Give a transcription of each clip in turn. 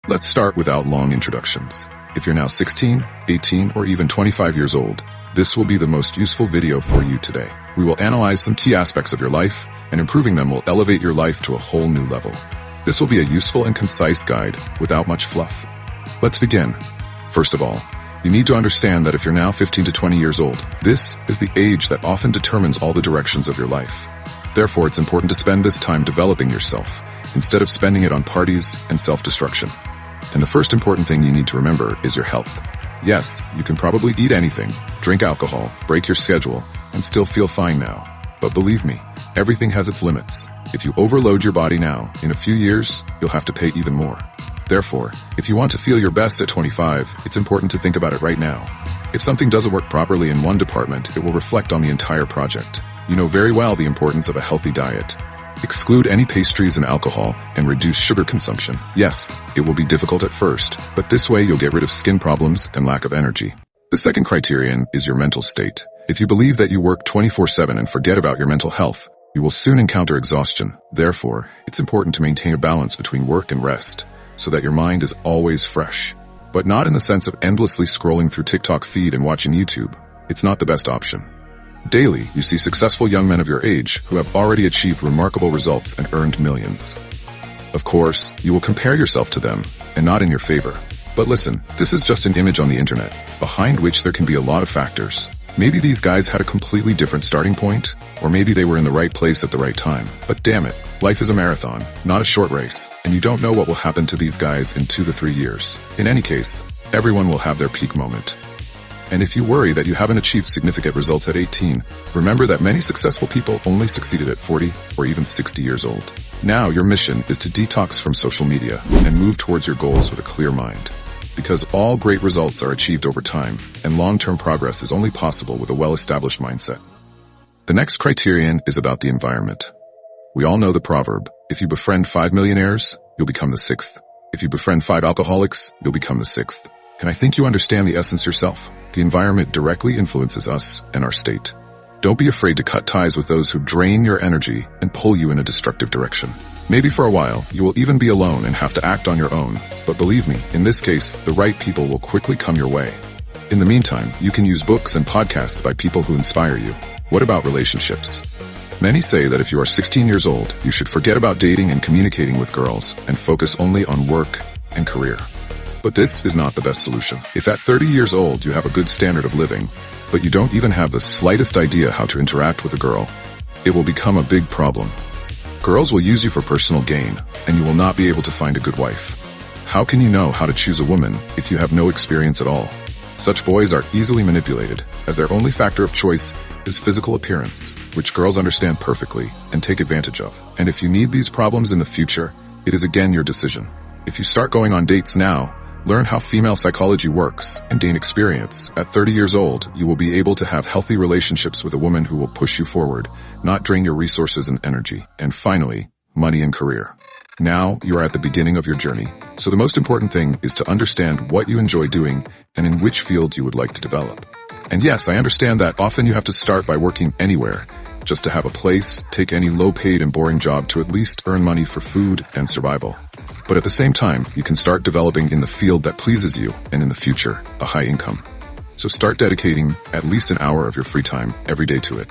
Let's start without long introductions. If you're now 16, 18, or even 25 years old, this will be the most useful video for you today. We will analyze some key aspects of your life, and improving them will elevate your life to a whole new level. This will be a useful and concise guide without much fluff. Let's begin. First of all, you need to understand that if you're now 15 to 20 years old, this is the age that often determines all the directions of your life. Therefore, it's important to spend this time developing yourself, instead of spending it on parties and self-destruction. And the first important thing you need to remember is your health. Yes, you can probably eat anything, drink alcohol, break your schedule, and still feel fine now. But believe me, everything has its limits. If you overload your body now, in a few years, you'll have to pay even more. Therefore, if you want to feel your best at 25, it's important to think about it right now. If something doesn't work properly in one department, it will reflect on the entire project. You know very well the importance of a healthy diet. Exclude any pastries and alcohol and reduce sugar consumption. Yes, it will be difficult at first, but this way you'll get rid of skin problems and lack of energy. The second criterion is your mental state. If you believe that you work 24/7 and forget about your mental health, you will soon encounter exhaustion. Therefore, it's important to maintain a balance between work and rest, so that your mind is always fresh. But not in the sense of endlessly scrolling through TikTok feed and watching YouTube. It's not the best option. Daily, you see successful young men of your age who have already achieved remarkable results and earned millions. Of course, you will compare yourself to them, and not in your favor. But listen, this is just an image on the internet, behind which there can be a lot of factors. Maybe these guys had a completely different starting point, or maybe they were in the right place at the right time. But damn it, life is a marathon, not a short race, and you don't know what will happen to these guys in 2 to 3 years. In any case, everyone will have their peak moment. And if you worry that you haven't achieved significant results at 18, remember that many successful people only succeeded at 40 or even 60 years old. Now your mission is to detox from social media and move towards your goals with a clear mind. Because all great results are achieved over time, and long-term progress is only possible with a well-established mindset. The next criterion is about the environment. We all know the proverb, if you befriend 5 millionaires, you'll become the 6th. If you befriend 5 alcoholics, you'll become the 6th. And I think you understand the essence yourself. The environment directly influences us and our state. Don't be afraid to cut ties with those who drain your energy and pull you in a destructive direction. Maybe for a while, you will even be alone and have to act on your own. But believe me, in this case, the right people will quickly come your way. In the meantime, you can use books and podcasts by people who inspire you. What about relationships? Many say that if you are 16 years old, you should forget about dating and communicating with girls and focus only on work and career. But this is not the best solution. If at 30 years old you have a good standard of living, but you don't even have the slightest idea how to interact with a girl, it will become a big problem. Girls will use you for personal gain, and you will not be able to find a good wife. How can you know how to choose a woman if you have no experience at all? Such boys are easily manipulated, as their only factor of choice is physical appearance, which girls understand perfectly and take advantage of. And if you need these problems in the future, it is again your decision. If you start going on dates now, learn how female psychology works and gain experience. At 30 years old, you will be able to have healthy relationships with a woman who will push you forward, not drain your resources and energy. And finally, money and career. Now, you are at the beginning of your journey. So the most important thing is to understand what you enjoy doing and in which field you would like to develop. And yes, I understand that often you have to start by working anywhere, just to have a place, take any low-paid and boring job to at least earn money for food and survival. But at the same time, you can start developing in the field that pleases you and in the future, a high income. So start dedicating at least an hour of your free time every day to it.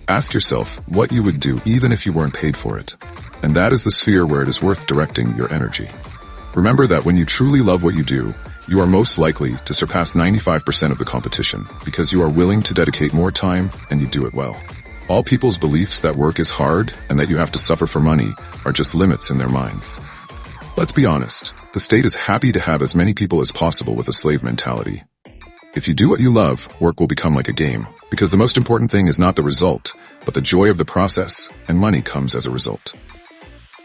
Ask yourself what you would do even if you weren't paid for it. And that is the sphere where it is worth directing your energy. Remember that when you truly love what you do, you are most likely to surpass 95% of the competition because you are willing to dedicate more time and you do it well. All people's beliefs that work is hard and that you have to suffer for money are just limits in their minds. Let's be honest, the state is happy to have as many people as possible with a slave mentality. If you do what you love, work will become like a game, because the most important thing is not the result, but the joy of the process, and money comes as a result.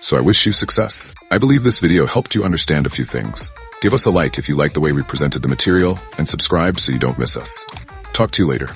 So I wish you success. I believe this video helped you understand a few things. Give us a like if you like the way we presented the material, and subscribe so you don't miss us. Talk to you later.